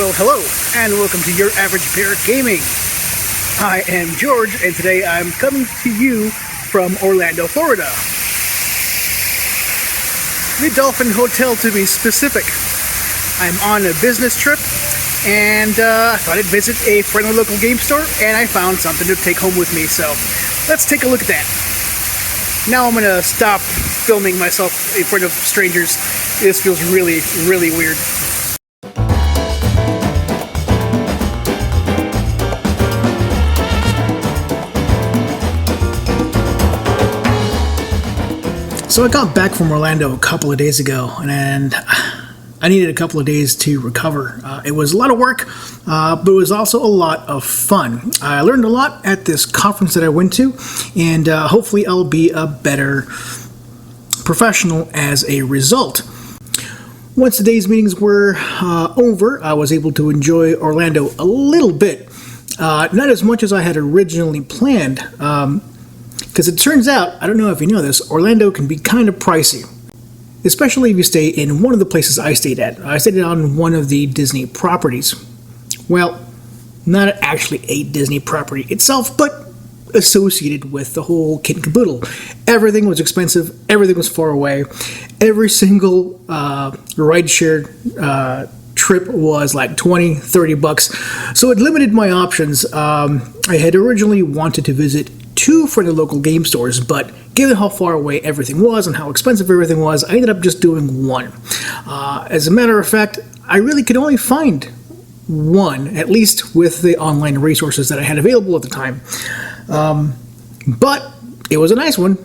Well, hello, and welcome to Your Average Bear Gaming. I am George, and today I'm coming to you from Orlando, Florida. The Dolphin Hotel, to be specific. I'm on a business trip, and I thought I'd visit a friendly local game store, and I found something to take home with me, so let's take a look at that. Now I'm going to stop filming myself in front of strangers. This feels really, really weird. So I got back from Orlando a couple of days ago, and I needed a couple of days to recover. It was a lot of work, but it was also a lot of fun. I learned a lot at this conference that I went to, and hopefully I'll be a better professional as a result. Once the day's meetings were over, I was able to enjoy Orlando a little bit. Not as much as I had originally planned, because it turns out, I don't know if you know this, Orlando can be kind of pricey. Especially if you stay in one of the places I stayed at. I stayed on one of the Disney properties. Well, not actually a Disney property itself, but associated with the whole kit and caboodle. Everything was expensive, everything was far away. Every single ride-share trip was like $20-30, so it limited my options. I had originally wanted to visit 2 friendly local game stores, but given how far away everything was and how expensive everything was, I ended up just doing 1. As a matter of fact, I really could only find 1, at least with the online resources that I had available at the time. But it was a nice one.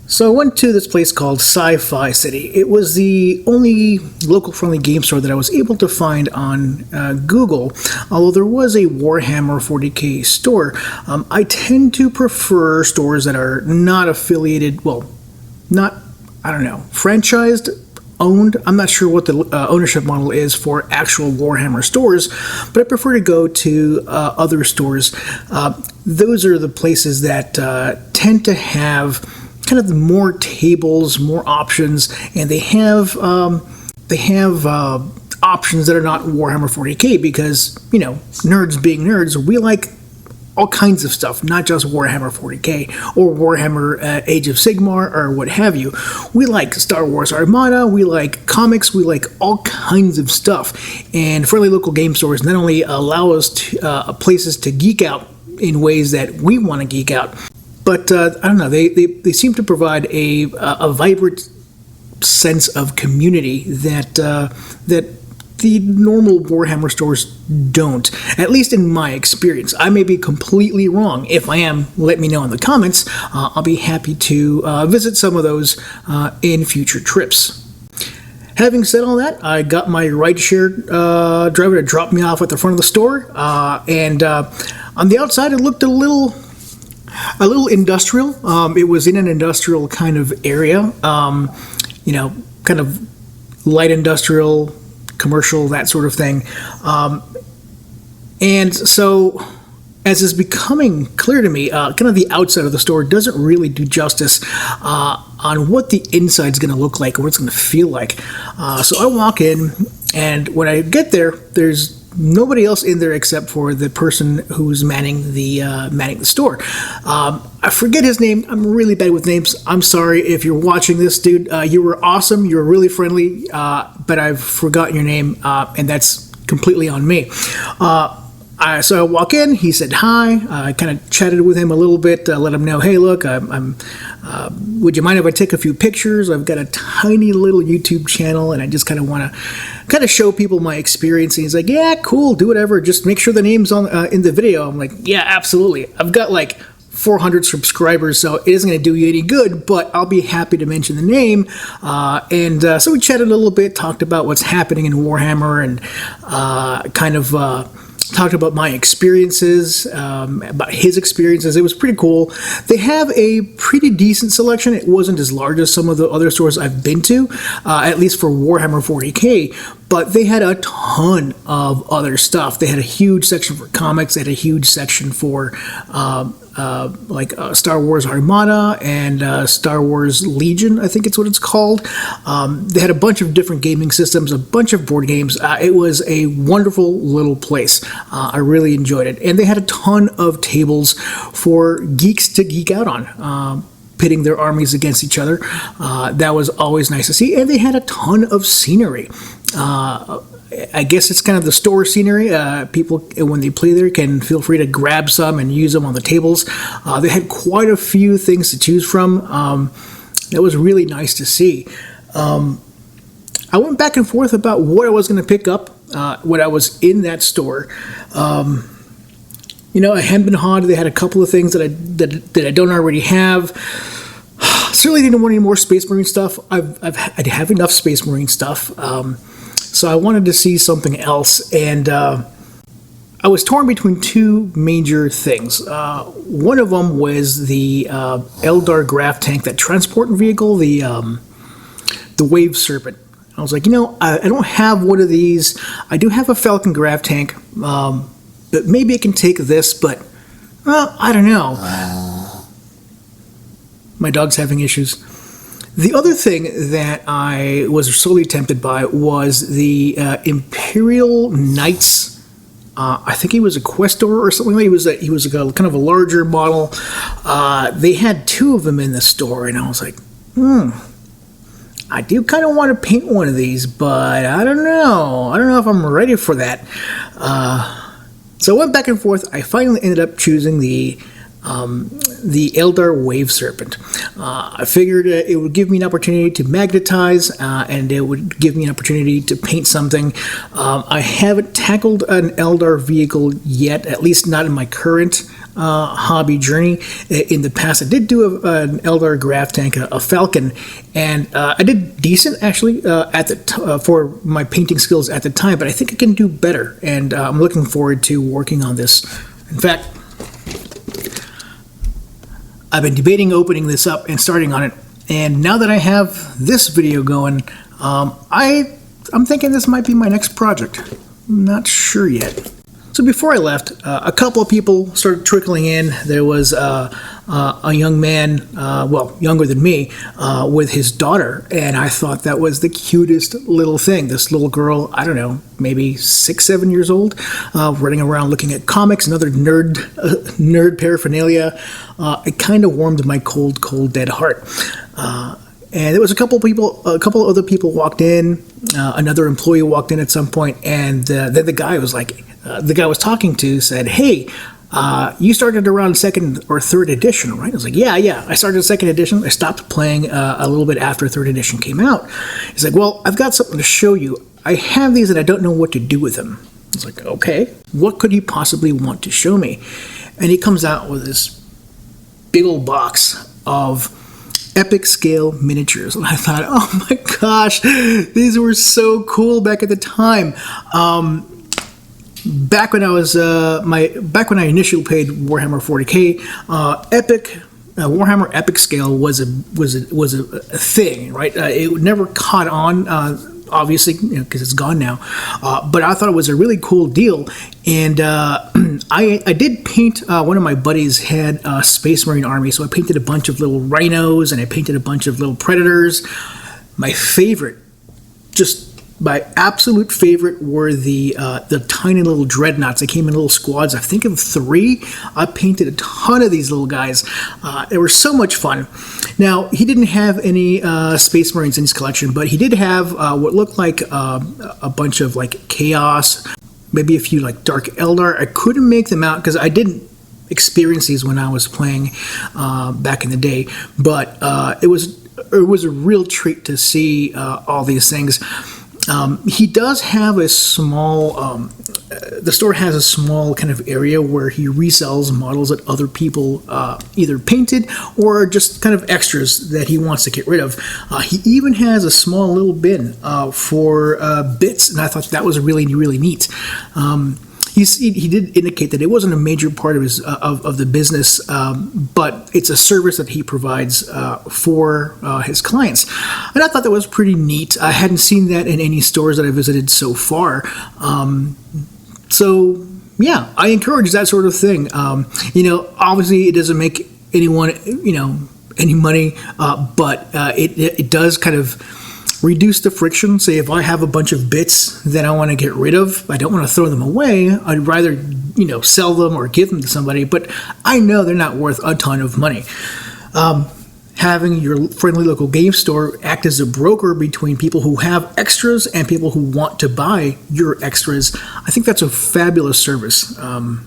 So I went to this place called Scifi City. It was the only local friendly game store that I was able to find on Google, although there was a Warhammer 40k store. I tend to prefer stores that are not affiliated, well, not, I don't know, franchised, owned. I'm not sure what the ownership model is for actual Warhammer stores, but I prefer to go to other stores. Those are the places that tend to have kind of more tables, more options, and they have options that are not Warhammer 40k because, you know, nerds being nerds, we like all kinds of stuff, not just Warhammer 40k or Warhammer Age of Sigmar or what have you. We like Star Wars Armada, we like comics, we like all kinds of stuff. And friendly local game stores not only allow us to, places to geek out in ways that we want to geek out, but I don't know, they seem to provide a vibrant sense of community that the normal Warhammer stores don't, at least in my experience. I may be completely wrong. If I am, let me know in the comments. I'll be happy to visit some of those in future trips. Having said all that, I got my rideshare driver to drop me off at the front of the store, and on the outside it looked a little industrial. It was in an industrial kind of area, you know, kind of light industrial, commercial, that sort of thing. And so, as is becoming clear to me, kind of the outside of the store doesn't really do justice on what the inside's going to look like or what it's going to feel like. So I walk in, and when I get there, there's nobody else in there except for the person who's manning the store. I forget his name. I'm really bad with names. I'm sorry if you're watching this, dude. You were awesome. You were really friendly, but I've forgotten your name, and that's completely on me. So I walk in. He said hi. I kind of chatted with him a little bit. Let him know, hey, look, would you mind if I take a few pictures? I've got a tiny little YouTube channel, and I just kind of want to kind of show people my experience. And he's like, yeah, cool, do whatever. Just make sure the name's on in the video. I'm like, yeah, absolutely. I've got like 400 subscribers, so it isn't going to do you any good, but I'll be happy to mention the name. So we chatted a little bit, talked about what's happening in Warhammer, and kind of talked about my experiences, about his experiences. It was pretty cool. They have a pretty decent selection. It wasn't as large as some of the other stores I've been to, at least for Warhammer 40k, but they had a ton of other stuff. They had a huge section for comics. They had a huge section for Star Wars Armada and Star Wars Legion, I think it's what it's called. They had a bunch of different gaming systems, a bunch of board games. It was a wonderful little place. I really enjoyed it. And they had a ton of tables for geeks to geek out on, pitting their armies against each other. That was always nice to see. And they had a ton of scenery. I guess it's kind of the store scenery. People, when they play there, can feel free to grab some and use them on the tables. They had quite a few things to choose from. That was really nice to see. I went back and forth about what I was going to pick up when I was in that store. At Hem and Hod, they had a couple of things that I don't already have. Certainly didn't want any more Space Marine stuff. I have enough Space Marine stuff. So I wanted to see something else, and I was torn between two major things. One of them was the Eldar Graph Tank, that transport vehicle, the Wave Serpent. I was like, I don't have one of these. I do have a Falcon Graph Tank, but maybe I can take this, but, I don't know. My dog's having issues. The other thing that I was sorely tempted by was the Imperial Knights. I think he was a Questor or something like that. He was kind of a larger model. They had two of them in the store, and I was like, I do kind of want to paint one of these, but I don't know. I don't know if I'm ready for that. So I went back and forth. I finally ended up choosing the Eldar Wave Serpent. I figured it would give me an opportunity to magnetize, and it would give me an opportunity to paint something. I haven't tackled an Eldar vehicle yet, at least not in my current hobby journey. In the past, I did do an Eldar Graph Tank, a Falcon, and I did decent actually for my painting skills at the time, but I think I can do better, and I'm looking forward to working on this. In fact, I've been debating opening this up and starting on it, and now that I have this video going, I'm thinking this might be my next project. I'm not sure yet. So before I left, a couple of people started trickling in. There was a young man, younger than me, with his daughter, and I thought that was the cutest little thing. This little girl, I don't know, maybe 6, 7 years old, running around looking at comics and other nerd paraphernalia. It kind of warmed my cold, dead heart. And there was a couple of other people walked in. Another employee walked in at some point, and then the guy was like, the guy I was talking to said, "Hey, you started around 2nd or 3rd edition, right?" I was like, yeah. I started 2nd edition. I stopped playing a little bit after 3rd edition came out. He's like, "Well, I've got something to show you. I have these and I don't know what to do with them." I was like, "Okay, what could he possibly want to show me?" And he comes out with this big old box of epic scale miniatures, and I thought, oh my gosh, these were so cool back at the time. Back when I was back when I initially played Warhammer 40K, Warhammer Epic Scale was a thing, right? It never caught on, obviously, because it's gone now. But I thought it was a really cool deal, and I did paint. One of my buddies had a Space Marine army, so I painted a bunch of little rhinos and I painted a bunch of little predators. My absolute favorite were the tiny little dreadnoughts. They came in little squads, I think of 3. I painted a ton of these little guys. They were so much fun. Now, he didn't have any Space Marines in his collection, but he did have what looked like a bunch of like Chaos, maybe a few like Dark Eldar. I couldn't make them out because I didn't experience these when I was playing back in the day, but it was a real treat to see all these things. He does have a small, the store has a small kind of area where he resells models that other people either painted or just kind of extras that he wants to get rid of. He even has a small little bin for bits, and I thought that was really, really neat. He did indicate that it wasn't a major part of his of the business, but it's a service that he provides for his clients, and I thought that was pretty neat. I hadn't seen that in any stores that I visited so far. So yeah, I encourage that sort of thing. Obviously it doesn't make anyone, any money, but it does kind of reduce the friction. Say if I have a bunch of bits that I want to get rid of, I don't want to throw them away. I'd rather, sell them or give them to somebody, but I know they're not worth a ton of money. Having your friendly local game store act as a broker between people who have extras and people who want to buy your extras, I think that's a fabulous service. And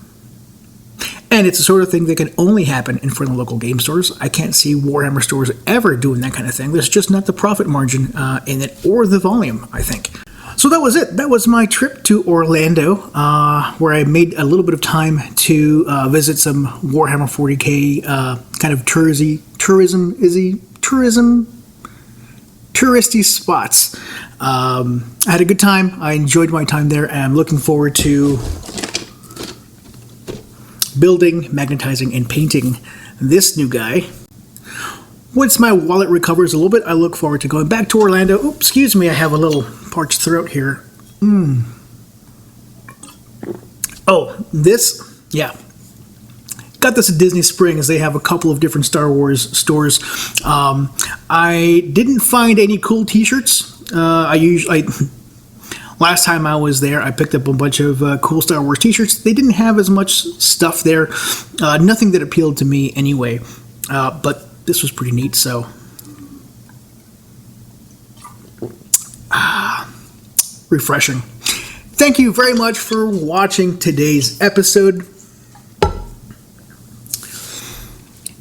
it's the sort of thing that can only happen in friendly local game stores. I can't see Warhammer stores ever doing that kind of thing. There's just not the profit margin in it or the volume, I think. So that was it. That was my trip to Orlando, where I made a little bit of time to visit some Warhammer 40k kind of touristy spots. I had a good time. I enjoyed my time there, and I'm looking forward to building, magnetizing, and painting this new guy. Once my wallet recovers a little bit, I look forward to going back to Orlando. Oops, excuse me, I have a little parched throat here. Oh, this, yeah. Got this at Disney Springs. They have a couple of different Star Wars stores. I didn't find any cool t-shirts. Last time I was there, I picked up a bunch of cool Star Wars t-shirts. They didn't have as much stuff there. Nothing that appealed to me anyway. But this was pretty neat, so. Refreshing. Thank you very much for watching today's episode.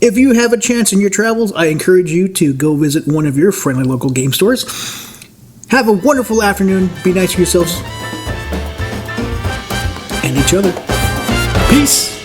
If you have a chance in your travels, I encourage you to go visit one of your friendly local game stores. Have a wonderful afternoon. Be nice to yourselves and each other. Peace.